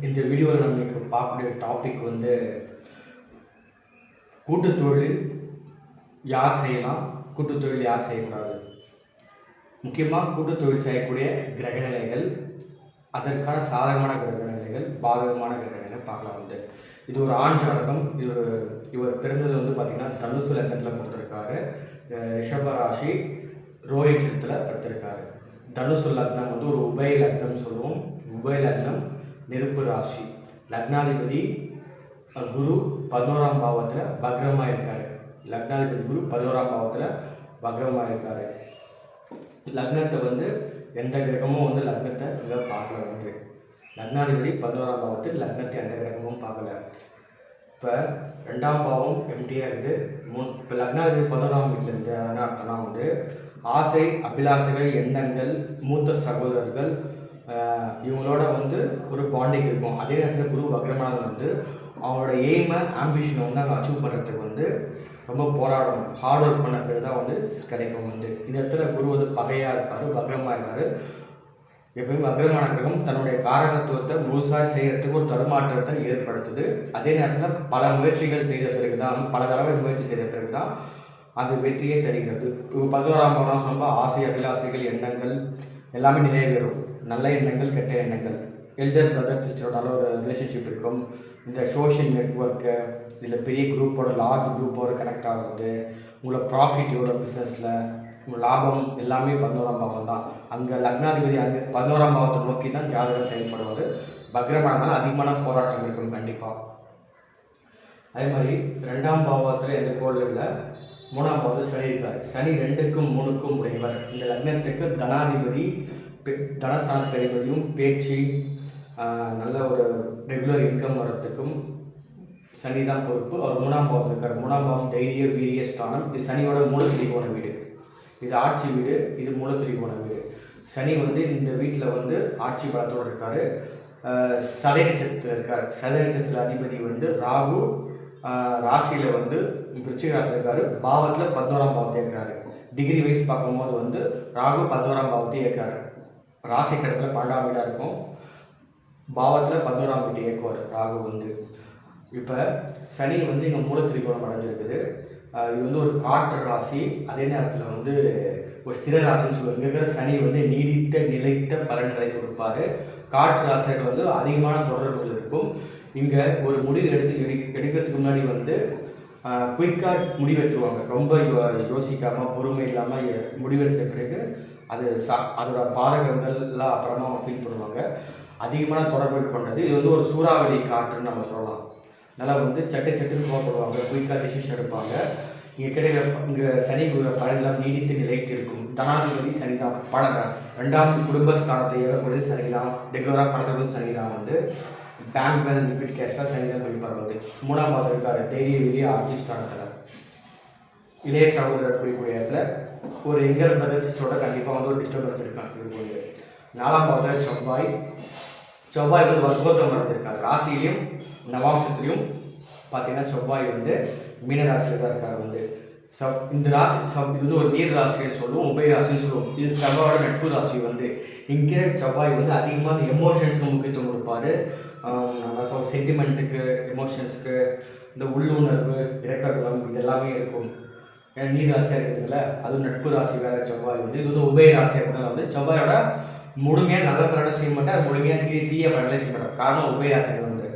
இந்த வீடியோவில் நம்ம இன்றைக்கி பார்க்கக்கூடிய டாபிக் வந்து கூட்டுத்தொழில் யார் செய்யலாம், கூட்டுத்தொழில் யார் செய்யக்கூடாது. முக்கியமாக கூட்டுத்தொழில் செய்யக்கூடிய கிரகநிலைகள், அதற்கான சாதகமான கிரகநிலைகள், பாதகமான கிரகநிலைகள் பார்க்கலாம். இது ஒரு ஆண் ஜாதகம். இவர் பிறந்தது வந்து பார்த்திங்கன்னா தனுசு லக்னத்தில் பிறந்திருக்காரு. ரிஷபராசி ரோஹி நட்சத்திரத்தில் பிறந்திருக்காரு. தனுசு லக்னம் வந்து ஒரு உபய லக்னம் சொல்லுவோம். உபய லக்னம் நெருப்பு ராசி. லக்னாதிபதி குரு 11ஆம் பாவத்தில் வக்ரமாக இருக்கார். லக்னாதிபதி குரு 11ஆம் பாவத்தில் வக்ரமாக இருக்கார். லக்னத்தை வந்து எந்த கிரகமும் வந்து லக்னத்தை இங்கே பார்க்கல. லக்னாதிபதி 11ஆம் பாவத்தில் லக்னத்தை எந்த கிரகமும் பார்க்கல. இப்போ 2ஆம் பாவம் எம்டியாக இருக்குது. இப்போ லக்னாதிபதி 11ஆம் வீட்டில் இருந்து என்ன அர்த்தம்னா வந்து ஆசை, அபிலாசைகள், எண்ணங்கள், மூத்த சகோதரர்கள் இவங்களோட வந்து ஒரு பாண்டிங் இருக்கும். அதே நேரத்தில் குரு வக்ரமானது வந்து அவங்களோட எய்மை, ஆம்பிஷனை வந்து அங்கே அச்சீவ் பண்ணுறதுக்கு வந்து ரொம்ப போராடணும். ஹார்ட் ஒர்க் பண்ண பிறகு தான் வந்து கிடைக்கும். இந்த இடத்துல குரு வந்து பகையாக இருப்பார், வக்ரமாக இருக்கார். எப்பயுமே வக்ரமான கிரகம் தன்னுடைய காரகத்துவத்தை முழுசாக செய்கிறதுக்கு ஒரு தடுமாற்றத்தை ஏற்படுத்துது. அதே நேரத்தில் பல முயற்சிகள் செய்த பிறகு தான், பல தடவை முயற்சி செய்த பிறகு தான் அது வெற்றியே தருகிறது. இப்போ 11ஆம் பாவம் சொல்லும்போது ஆசை, அபிலாசைகள், எண்ணங்கள் எல்லாமே நிறைவேறும். நல்ல எண்ணங்கள், கெட்ட எண்ணங்கள், எல்டர் பிரதர் சிஸ்டரோட நல்ல ஒரு ரிலேஷன்ஷிப் இருக்கும். இந்த சோஷியல் நெட்ஒர்க்கு, இதில் பெரிய குரூப்போட, லார்ஜ் குரூப்போட கனெக்ட் ஆகுறது, உங்களோட ப்ராஃபிட் எவ்வளோ பிஸ்னஸில், உங்கள் லாபம் எல்லாமே 11ஆம் பாவம் தான். அங்கே லக்னாதிபதி அங்கே 11ஆம் பாவத்தை நோக்கி தான் ஜாதகம் செயல்படுவது. வக்ரமானதால் அதிகமான போராட்டம் இருக்கும் கண்டிப்பாக. அதே மாதிரி 2ஆம் பாவத்தில் எந்த கோவில் இல்லை. 3ஆம் பாவத்தில் சனி இருக்கார். சனி 2க்கும் 3க்கும் உடையவர். இந்த லக்னத்துக்கு தனாதிபதி, தனஸ்தானத்துக்கு அதிபதியும், பேச்சு, நல்ல ஒரு ரெகுலர் இன்கம் வரத்துக்கும் சனி தான் பொறுப்பு. அவர் 3ஆம் பாவத்தில் இருக்கார். 3ஆம் பாவம் தைரிய, வீரிய ஸ்தானம். இது சனியோட மூலத்திரிகோண வீடு. இது ஆட்சி வீடு, இது மூலத்திரிகோண வீடு. சனி வந்து இந்த வீட்டில் வந்து ஆட்சி பலத்தோடு இருக்கார். சதய நட்சத்திரத்தில் இருக்கார். சதய நட்சத்திர அதிபதி வந்து ராகு ராசியில் வந்து விருச்சிக ராசியில் இருக்கார். பாவத்தில் 11ஆம் பாவத்தை இருக்கிறாரு. டிகிரி வைஸ் பார்க்கும்போது வந்து ராகு 11ஆம் பாவத்தை இயக்காரு. ராசி கடத்தில் 12ஆம் வீடாக இருக்கும். பாவத்தில் 11ஆம் வீட்டை இயக்குவார் ராகு வந்து. இப்போ சனி வந்து இங்கே மூலத்திரிகோணம் அடைஞ்சிருக்குது. இது வந்து ஒரு காற்று ராசி. அதே நேரத்தில் வந்து ஒரு ஸ்திர ராசின்னு சொல்லுவாங்க. இங்கே இருக்கிற சனி வந்து நீடித்த நிலைத்த பலன்களை கொடுப்பாரு. காற்று ராசிகள் வந்து அதிகமான தொடர்புகள் இருக்கும். இங்கே ஒரு முடிவு எடுக்கிறதுக்கு முன்னாடி வந்து குயிக்காக முடிவெடுத்துவாங்க. ரொம்ப யோசிக்காமல், பொறுமை இல்லாமல் முடிவெடுத்த பிறகு அதோட பாதகங்கள்லாம் அப்புறமா அவங்க ஃபீல் பண்ணுவாங்க. அதிகமான தொடர்புகள் கொண்டது. இது வந்து ஒரு சூறாவளி காற்றுன்னு நம்ம சொல்லலாம். நல்லா வந்து சட்டுன்னு போடுவாங்க, குயிக்காக டிசிஷன் எடுப்பாங்க. இங்கே சனி பலன்லாம் நீடித்து நிலைத்து இருக்கும். தனாதிபதி சனி தான். 2ஆம் குடும்பஸ்தானத்தை ஏறக்கூடியது சனி தான். ரெகுலராக படத்துக்கு சனி தான் வந்து பேங்க் பேலன்ஸ், லிக்விட் கேஷ்லாம் சனி தான் குறிப்பார் வந்து. 3ஆம் பாவத்தில் இருக்கார். தைரிய, வீரிய, ஆட்சி ஸ்தானத்தில். இளைய சகோதரர் குறிக்கூடிய இடத்துல ஒரு எங்கர் பிரதர் சிஸ்டரோட கண்டிப்பாக வந்து ஒரு டிஸ்டர்பன்ஸ் இருக்காங்க. இது 4ஆம் பாவத்தில் செவ்வாய் வந்து வர்க்கோத்தம் நடந்திருக்காரு. ராசியிலையும் நவாம்சத்துலையும் பார்த்தீங்கன்னா செவ்வாய் வந்து மீன ராசியில் தான் இருக்கார் வந்து. இந்த ராசி இது வந்து ஒரு நீர் ராசின்னு சொல்லுவோம், உபய ராசின்னு சொல்லுவோம். இது செவ்வாயோட நட்பு ராசி வந்து. இங்கே செவ்வாய் வந்து அதிகமாக எமோஷன்ஸ்க்கு முக்கியத்துவம் கொடுப்பாரு. நம்ம சென்டிமெண்ட்டுக்கு, எமோஷன்ஸுக்கு, இந்த உள்ளுணர்வு, இறக்ககுணம் இதெல்லாமே இருக்கும். ஏன்னா நீர் ராசியாக இருக்குதுல்ல, அதுவும் நட்பு ராசி வேற செவ்வாய் வந்து. இது வந்து உபய ராசி அப்படின்னா வந்து செவ்வாயோட முழுமையாக நல்ல பலனை செய்ய மாட்டார், முழுமையாக தீய பலனை செய்ய மாட்டார். காரணம் உபய ராசிகள் வந்து.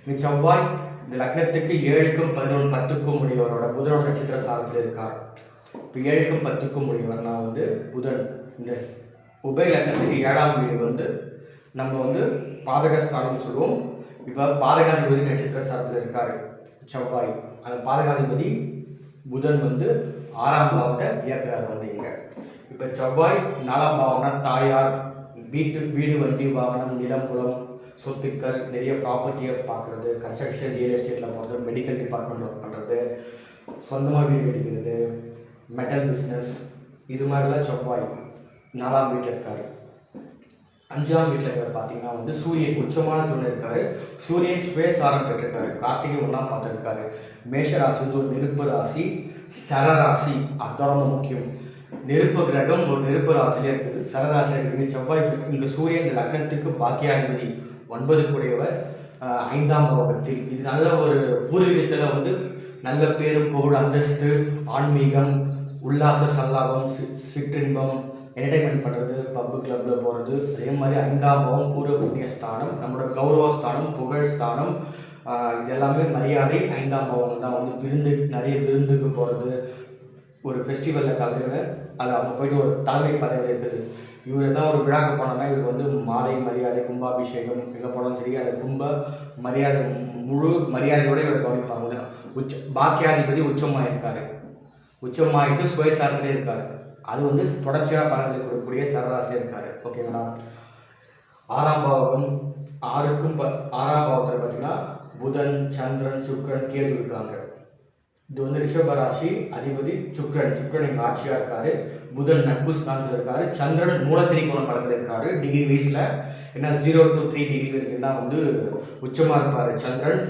இந்த செவ்வாய் இந்த லக்னத்துக்கு 7க்கும் 11 10க்கும் உடையவரோட புதனோட நட்சத்திர சாரத்தில் இருக்கார். இப்போ 7க்கும் 10க்கும் உடையவர்னா வந்து புதன். இந்த உபய லக்னத்துக்கு 7ஆம் வீடு வந்து நம்ம வந்து பாதகஸ்தானம் சொல்லுவோம். இப்போ பாதகாதிபதி நட்சத்திர சாரத்தில் இருக்கார் செவ்வாய். அந்த பாதகாதிபதி புதன் வந்து 6ஆம் பாவத்தை இயக்குறார் வந்து இங்கே. இப்போ செவ்வாய் 4ஆம் பாவம்னா தாயார், வீடு, வண்டி, வாகனம், நிலம், புலம், சொத்துக்கள், நிறைய ப்ராப்பர்ட்டியை பார்க்குறது, கன்ஸ்ட்ரக்ஷன், ரியல் எஸ்டேட்டில் போகிறது, மெடிக்கல் டிபார்ட்மெண்ட் ஒர்க் பண்ணுறது, சொந்தமாக வீடு கட்டிக்கிறது, மெட்டல் பிஸ்னஸ், இது மாதிரிலாம் செவ்வாய் 4ஆம் வீட்டில் இருக்கார். 5ஆம் வீட்டில் இருக்கிற பார்த்தீங்கன்னா வந்து சூரியன் உச்சமான சூரியன் இருக்கார். சூரியன் சுயசாரம் பெற்றிருக்காரு. கார்த்திகை 1ஆம் பார்த்துருக்காரு. மேஷ ராசி வந்து ஒரு நெருப்பு ராசி, சரராசி. அதுதான் ரொம்ப முக்கியம். நெருப்பு கிரகம் ஒரு நெருப்பு ராசிலே இருக்குது, சரராசியில் இருக்குது. செவ்வாய் இங்கே சூரியன் இந்த லக்னத்துக்கு பாக்கியாதிபதி 9 கூடையவர். 5ஆம் பாவகத்தில். இது நல்ல ஒரு பூர்வீகத்தில் வந்து நல்ல பேரு புகழ் அந்தஸ்து ஆன்மீகம் உல்லாச சல்லாபம் சிற்றின்பம் என்டர்டைன்மெண்ட் பண்ணுறது பப்பு கிளப்பில் போகிறது. அதே மாதிரி 5ஆம் பாவம் பூர்வ புண்ணிய ஸ்தானம் நம்மளோட கௌரவ ஸ்தானம் புகழ் ஸ்தானம். இது எல்லாமே மரியாதை 5ஆம் பாவம் தான் வந்து நிறைய விருந்துக்கு போகிறது ஒரு ஃபெஸ்டிவலில் கலந்துக்கிட்டு அது அவங்க போய்ட்டு ஒரு தலைமை பதவியில் இருக்குது. இவர் தான் ஒரு விழாக்கு போனோம்னா இவர் வந்து மாலை மரியாதை கும்பாபிஷேகம் எங்கே போனாலும் சரி அந்த கும்ப மரியாதை முழு மரியாதையோடு இவர் கவனிப்பாங்க. பாக்கியாதிபதி உச்சமாக இருக்கார். உச்சமாகிட்டு சுயசாரத்திலே இருக்கார். அது வந்து தொடர்ச்சியாக பலன்களை கொடுக்கக்கூடிய சரராசிலே இருக்கார். ஓகேங்களா. 6ஆம் பாவகம் 6ஆம் பாவத்தில் பார்த்தீங்கன்னா புதன் சந்திரன் சுக்கிரன் கேது இருக்காங்க. இது வந்து ரிஷபராசி அதிபதி சுக்கிரன் இங்கே ஆட்சியாக இருக்காரு. புதன் நட்பு ஸ்தானத்தில் இருக்காரு. சந்திரன் மூலத்திரிகோண படத்தில் இருக்காரு. டிகிரி வைஸில் ஏன்னா 0 to 3 டிகிரி வரைக்கும் தான் வந்து உச்சமாக இருப்பார். சந்திரன்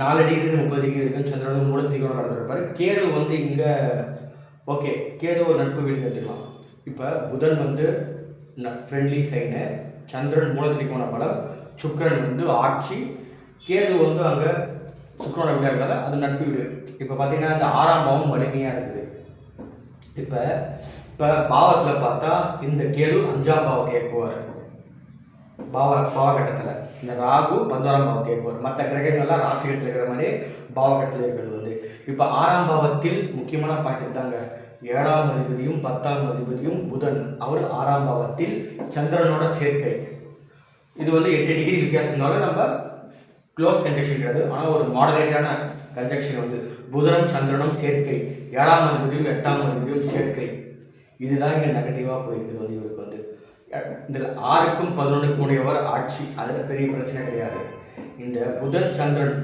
4 டிகிரி 30 டிகிரி வரைக்கும் சந்திரன் வந்து மூலத்திரிகோண படத்தில் இருப்பார். கேது வந்து இங்கே ஓகே கேது ஒரு நட்பு வீடு எடுத்துக்கலாம். இப்போ புதன் வந்து ஃப்ரெண்ட்லி சைனு, சந்திரன் மூலத்திரிகோண படம், சுக்கிரன் வந்து ஆட்சி, கேது வந்து அங்கே சுக்கிரனோட வீடாக இருக்கிறதால அது நட்பு வீடு. இப்போ பார்த்தீங்கன்னா இந்த 6ஆம் பாவம் வலிமையாக இருக்குது. இப்போ பாவத்தில் பார்த்தா இந்த கேது 5ஆம் பாவத்தை இயக்குவார். பாவகட்டத்தில் இந்த ராகு 11ஆம் பாவத்தை இயக்குவார். மற்ற கிரகங்கள்லாம் ராசிகத்தில் இருக்கிற மாதிரி பாவகட்டத்தில் இருக்கிறது வந்து இப்போ 6ஆம் பாவத்தில் முக்கியமான பாயிண்ட் தாங்க. 7ஆம் அதிபதியும் 10ஆம் அதிபதியும் புதன் அவர் 6ஆம் பாவத்தில் சந்திரனோட சேர்க்கை. இது வந்து 8 டிகிரி வித்தியாசம்னாலும் நம்ம க்ளோஸ் கன்ஜெக்ஷன் கிடையாது. ஆனால் ஒரு மாடரேட்டான கன்ஜெக்ஷன் வந்து புதனும் சந்திரனும் சேர்க்கை, 7ஆம் அதிபதியும் 8ஆம் அதிபதியும் சேர்க்கை. இதுதான் இங்கே நெகட்டிவாக போயிருக்குது வந்து இவருக்கு வந்து. இதில் 6க்கும் 11க்கும் உடையவர் ஆட்சி, அதில் பெரிய பிரச்சனை கிடையாது. இந்த புதன் சந்திரன்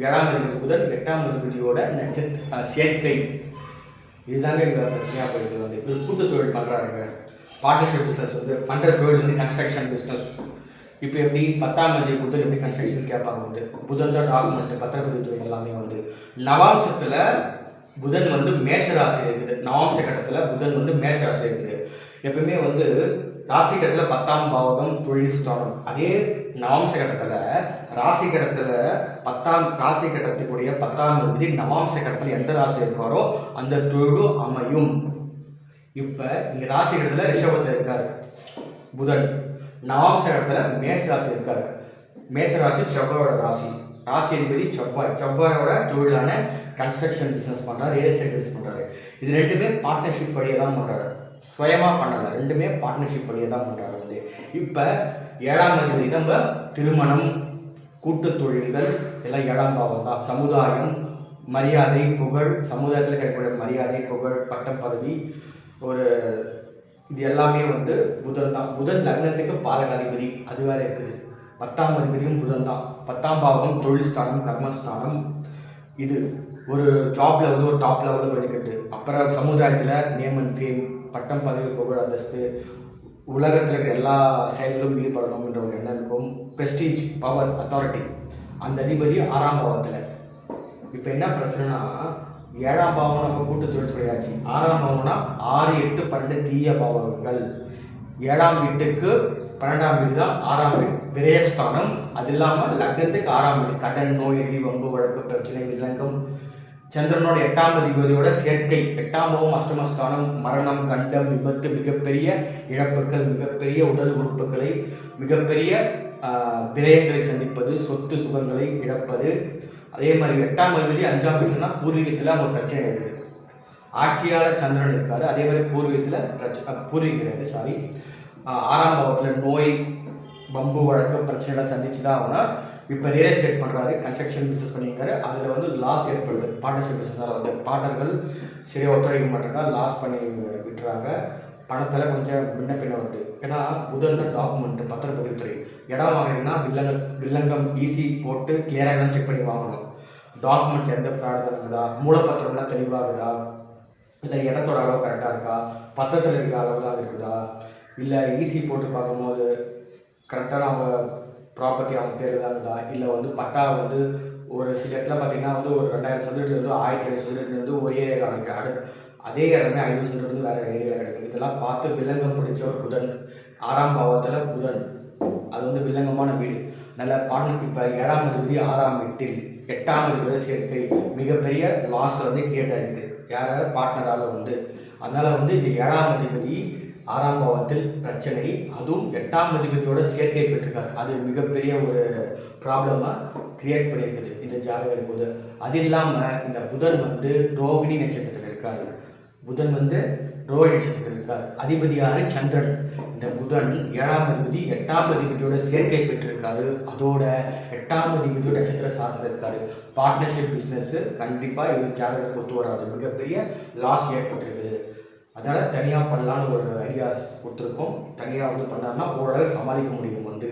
7ஆம் அதிபதி புதன் 8ஆம் அதிபதியோட சேர்க்கை இதுதாங்க இங்கே பிரச்சனையாக போயிருக்குது வந்து. இவர் கூட்டு தொழில் பண்ணுறாருங்க. பார்ட்னர்ஷிப் பிஸ்னஸ் வந்து பண்ணுற தொழில் வந்து கன்ஸ்ட்ரக்ஷன் பிஸ்னஸ். இப்போ எப்படி 10ஆம் தேதி புதன் எப்படி கன்ஸ்ட்ரக்ஷன் கேட்பாங்க வந்து புதன் தான் டாக்குமெண்ட் பத்திரப்பதிவுத்துறை எல்லாமே வந்து. நவாம்சத்தில் புதன் வந்து மேஷராசி இருக்குது. நவாம்ச கட்டத்தில் புதன் வந்து மேஷராசி இருக்குது. எப்பவுமே வந்து ராசி கட்டத்தில் 10ஆம் பாவகம் தொழில் ஸ்தானம். அதே நவாம்ச கட்டத்தில் ராசி கட்டத்தில் 10ஆம் ராசி கட்டத்துக்குரிய 10ஆம் தேதி நவாம்ச கட்டத்தில் எந்த ராசி இருக்காரோ அந்த தொழிலும் அமையும். இப்போ இங்கே ராசி கட்டத்தில் ரிஷபத்தில் இருக்கார் புதன். நவாம்ச இடத்துல மேஷராசி இருக்காரு. மேஷராசி செவ்வாயோட ராசி. ராசி அதிபதி செவ்வாயோட தொழிலான கன்ஸ்ட்ரக்ஷன் பிஸ்னஸ் பண்ணுறாரு, ரியல் எஸ்டேட் பிஸ்னஸ் பண்ணுறாரு. இது ரெண்டுமே பார்ட்னர்ஷிப் படியே தான் பண்ணுறாரு, சுயமாக பண்ணலை. ரெண்டுமே பார்ட்னர்ஷிப் படியே தான் பண்ணுறாரு வந்து. இப்போ 7ஆம் அதிபதி நம்ம திருமணம் கூட்டு தொழில்கள் எல்லாம் 7ஆம் பாவம் தான். சமுதாயம் மரியாதை புகழ், சமுதாயத்தில் கிடைக்கக்கூடிய மரியாதை புகழ் பட்டம் பதவி ஒரு இது எல்லாமே வந்து புதன் தான். புதன் லக்னத்துக்கு பாலகாதிபதி அது வேறு இருக்குது. 10ஆம் அதிபதியும் புதன் தான். 10ஆம் பாவம் தொழில் ஸ்தானம் கர்மஸ்தானம். இது ஒரு ஜாப்ல வந்து ஒரு டாப் லெவலில் படிக்கிறது. அப்புறம் சமுதாயத்தில் நேம் அண்ட் ஃபேம் பட்டம் பதவி புகழ் அந்தஸ்து உலகத்தில் இருக்கிற எல்லா செயல்களும் ஈடுபடணும் என்ற ஒரு எண்ணம் இருக்கும். ப்ரெஸ்டீஜ் பவர் அத்தாரிட்டி அந்த அதிபதி 6ஆம் பாவத்தில். இப்போ என்ன பிரச்சனைனா 7ஆம் பாவம் நம்ம கூட்டு தொழில் சொல்லியாச்சு. 6ஆம் பாவம்னா 6, 8, 12 தீய பாவகங்கள். 7ஆம் வீட்டுக்கு 12ஆம் வீடு தான் 6ஆம் வீடு விரயஸ்தானம். அது இல்லாமல் லக்னத்துக்கு 6ஆம் வீடு கடன் நோய் எதிரி வம்பு வழக்கு பிரச்சனை வில்லங்கம். சந்திரனோட 8ஆம் அதிபதியோட சேர்க்கை. 8ஆம் பாவம் அஷ்டமஸ்தானம் மரணம் கண்டம் விபத்து மிகப்பெரிய இழப்புகள் மிகப்பெரிய உடல் உறுப்புகளை மிகப்பெரிய விரயங்களை சந்திப்பது சொத்து சுகங்களை இழப்பது. அதே மாதிரி 8ஆம் அதிபதி 5ஆம் வீட்டுனா பூர்வீகத்தில் அவங்க பிரச்சனை இருக்குது. ஆட்சியாளர் சந்திரன் இருக்காரு. அதே மாதிரி பூர்வீகத்தில் பூர்வீகம் கிடையாது 6ஆம் பாவத்தில் நோய் பம்பு வழக்கு பிரச்சனைலாம் சந்திச்சு தான் ஆகுனா. இப்போ ரியல் எஸ்டேட் பண்ணுறாரு, கன்ஸ்ட்ரக்ஷன் பிஸ்னஸ் பண்ணியிருக்காரு. அதில் வந்து லாஸ் ஏற்படுது. பார்ட்னர்ஷிப் பிஸ்னஸால் வந்து பார்ட்னர்கள் சரியாக ஒத்துழைக்க மாட்டாங்க, லாஸ் பண்ணி விட்டுறாங்க. பணத்தில் கொஞ்சம் முன்ன பின்ன வருது. ஏன்னா புதன் டாக்குமெண்ட் பத்திரப்பதிவுத்துறை இடம் வாங்கினீங்கன்னா வில்லங்கம் ஈஸி போட்டு கிளியராக தான் செக் பண்ணி வாங்கணும். டாக்குமெண்ட்டில் எந்த ஃப்ராட் இருக்குதா, மூலப்பத்திரம்லாம் தெளிவாகுதா, இல்லை இடத்தோட அளவு கரெக்டாக இருக்கா, பத்திரத்தில் இருக்கிற அளவு தான் இருக்குதா, இல்லை ஈஸி போட்டு பார்க்கும்போது கரெக்டான அவங்க ப்ராப்பர்ட்டி அவங்க பேர் தான் இருக்குதா, இல்லை வந்து பட்டா வந்து ஒரு சில இடத்துல பார்த்தீங்கன்னா வந்து ஒரு 2000 சதுரத்துலேருந்து 1500 சதுரத்துலேருந்து ஒரு ஏரியா கிடைக்கும். அதே இடமே 500 சதுரத்துலேருந்து வேறு ஏரியாவில் கிடைக்கும். இதெல்லாம் பார்த்து வில்லங்கம் பிடிச்ச ஒரு புதன் 6ஆம் பாவத்தில் புதன் அது வந்து வில்லங்கமான வீடு. நல்ல பார்ட்னர். இப்போ 7ஆம் அதிபதி 6ஆம் வீட்டில் 8ஆம் அதிபதியோட சேர்க்கை மிகப்பெரிய லாஸ் வந்து கிரியேட் ஆகிடுது யாராவது பார்ட்னரால் வந்து. அதனால் வந்து இந்த 7ஆம் அதிபதி 6ஆம் பாவத்தில் பிரச்சனை, அதுவும் 8ஆம் அதிபதியோட சேர்க்கை பெற்றிருக்காரு. அது மிகப்பெரிய ஒரு ப்ராப்ளமாக கிரியேட் பண்ணியிருக்குது இந்த ஜாதகர் போது. அது இல்லாமல் இந்த புதன் வந்து ரோகிணி நட்சத்திரத்தில் இருக்காரு. புதன் வந்து ரோஹிணி நட்சத்திரத்தில் இருக்கார். அதிபதி யாரு? சந்திரன். இந்த புதன் 7ஆம் அதிபதி 8ஆம் அதிபதியோட சேர்க்கை பெற்றிருக்காரு. அதோட 8ஆம் அதிபதியோட நட்சத்திர சார்பில் இருக்காரு. பார்ட்னர்ஷிப் பிஸ்னஸ் கண்டிப்பாக இது ஜாதகருக்கு ஒத்து வராது, மிகப்பெரிய லாஸ் ஏற்பட்டிருக்குது. அதனால் தனியாக பண்ணலான்னு ஒரு ஐடியா கொடுத்துருக்கோம். தனியாக வந்து பண்ணார்னா ஓரளவு சமாளிக்க முடியும். வந்து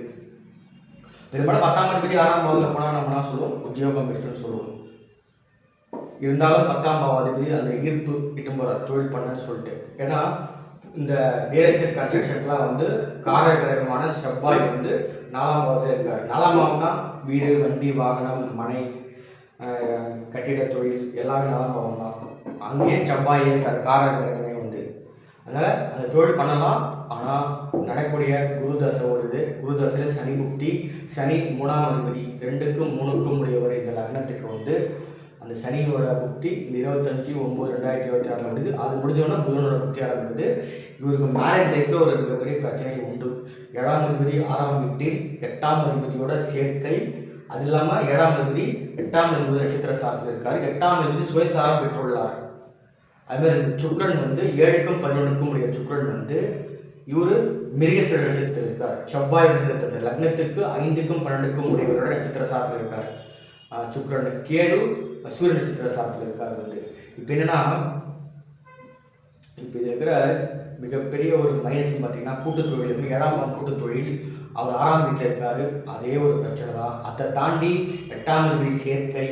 பெரும்பாலும் 10ஆம் அதிபதி 6ஆம் பாவத்தில் போனால் நம்மனா சொல்லுவோம் உத்தியோகம் பெஸ்ட்டுன்னு சொல்லுவோம். இருந்தாலும் 10ஆம் பாவாதிபதி அந்த ஈர்ப்பு இட்டும் போகிற தொழில் பண்ணன்னு சொல்லிட்டு. ஏன்னா இந்த ரியல் எஸ்டேட் கன்ஸ்ட்ரக்ஷனுக்குலாம் வந்து காரகிரகமான செவ்வாய் வந்து 4ஆம் பாவத்தில் இருக்கார். 4ஆம் பாவம் தான் வீடு, வண்டி, வாகனம், மனை, கட்டிட தொழில் எல்லாமே 4ஆம் பாவம் தான். அங்கேயே செவ்வாயே காரகிரகமே வந்து. அதனால் அந்த தொழில் பண்ணலாம். ஆனால் நடக்கக்கூடிய குரு தசை ஓடுது. குரு தசையில் சனி புக்தி. சனி 3ஆம் அதிபதி 2க்கும் 3க்கும் உடையவர் இந்த லக்னத்துக்கு வந்து. அந்த சனியோட புக்தி இந்த 25/9/2026 முடியுது. அது முடிஞ்சோன்னா புதனோட புக்தி ஆரம்பிக்குது. இவருக்கு மேரேஜ் லைஃப்பில் ஒரு மிகப்பெரிய பிரச்சனை உண்டு. 7ஆம் அதிபதி 6ஆம் வீட்டில் 8ஆம் அதிபதியோட சேர்க்கை. அது இல்லாமல் 7ஆம் அதிபதி 8ஆம் அதிபதி நட்சத்திர சாரத்தில் இருக்கார். 8ஆம் அதிபதி சுயசாரம் பெற்றுள்ளார். அதுமாதிரி இந்த சுக்கிரன் வந்து 7க்கும் 11க்கும் உடைய சுக்கிரன் வந்து இவர் மிருகசீர நட்சத்திரத்தில் இருக்கார். செவ்வாய் நட்சத்திரத்தில் லக்னத்துக்கு 5க்கும் 12க்கும் உடையவரோட நட்சத்திர சாரத்தில் இருக்கார் சுக்கிரன். கேது சூரிய நட்சத்திர சாரத்தில் இருக்கார் வந்து. இப்போ என்னன்னா, இப்போ இது இருக்கிற மிகப்பெரிய ஒரு மைனஸ் பார்த்தீங்கன்னா கூட்டுத்தொழில். 7ஆம் பாவம் கூட்டுத்தொழில். அவர் 6ஆம் வீட்டில் இருக்காரு. அதே ஒரு பிரச்சனை தான். அதை தாண்டி 8ஆம் அதிபதி சேர்க்கை.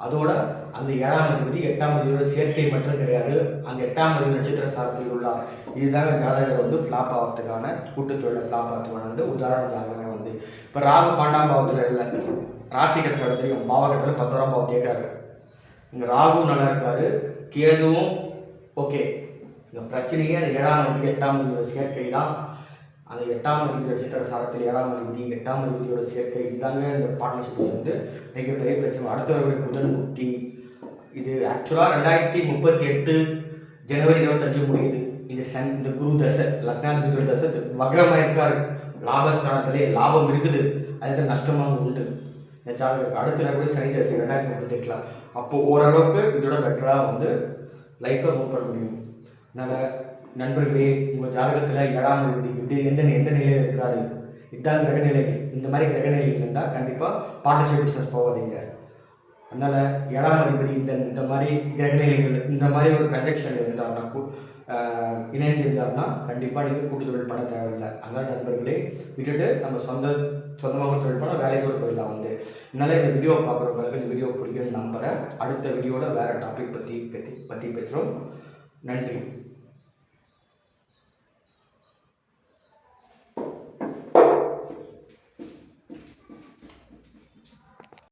அதோட அந்த 7ஆம் அதிபதி 8ஆம் அதிபதியோட சேர்க்கை மட்டும் கிடையாது, அந்த 8ஆம் அதிபதி நட்சத்திர சாரத்தில் உள்ளார். இதுதாங்க ஜாதகர் வந்து ஃப்ளாப் ஆகிறதுக்கான கூட்டுத்தொழில் ஃப்ளாப் ஆகிறதுக்கான வந்து உதாரண ஜாதகமே வந்து. இப்போ ராகு 12ஆம் பாவத்தில் இல்லை, ராசி கட்டத்தில் தெரியும், பாவகட்டத்தில் 11ஆம் பாவத்தை இருக்காரு. இங்கே ராகு நல்லா இருக்காரு, கேதுவும் ஓகே. இந்த பிரச்சனையே அந்த 7ஆம் அதிபதி 8ஆம் அதிபதியோட சேர்க்கை தான். அந்த 8ஆம் அதிபதி நட்சத்திர சாரத்தில் 7ஆம் அதிபதி 8ஆம் அதிபதியோட சேர்க்கை இதாங்க இந்த பார்ட்னர்ஷிப் வந்து மிகப்பெரிய பிரச்சனை. அடுத்தவருடைய புதன் புக்தி. இது ஆக்சுவலாக 2038 ஜனவரி 25 முடியுது. இந்த குரு தசை லக்னாதிபதி தசை வக்ரமாக இருக்காரு. லாபஸ்தானத்திலே லாபம் இருக்குது, அதுக்கு நஷ்டமாக உண்டு இந்த ஜாதகருக்கு. அடுத்த கூட சனி தசை 2038. அப்போது ஓரளவுக்கு இதோட பெட்டராக வந்து லைஃப்பை மூவ் பண்ண முடியும். அதனால் நண்பர்களே, உங்கள் ஜாதகத்தில் 7ஆம் அதிபதி இப்படி எந்த நிலையில் இருக்காரு, இதுதான் கிரகநிலை. இந்த மாதிரி கிரகநிலையில் இருந்தால் கண்டிப்பாக பார்ட்னர்ஷிப் பிஸ்னஸ் போகாதீங்க. அதனால் 7ஆம் அதிபதி இந்த மாதிரி கிரகநிலைகள் இந்த மாதிரி ஒரு கன்ஜெக்ஷன் இருந்தார்னா இணைந்து இருந்தார்னா கண்டிப்பாக நீங்கள் கூட்டு தொழில் பண்ண தேவையில்லை. அதனால் நண்பர்களே, விட்டுட்டு நம்ம சொந்தமாக தொழில் பண்ண வேலைக்கு ஒரு போயிடலாம் வந்து. அதனால் இந்த வீடியோ பார்க்குறவங்களுக்கு இந்த வீடியோ பிடிக்கும்னு நம்புகிறேன். அடுத்த வீடியோவில் வேறு டாபிக் பற்றி பேசுகிறோம். நன்றி.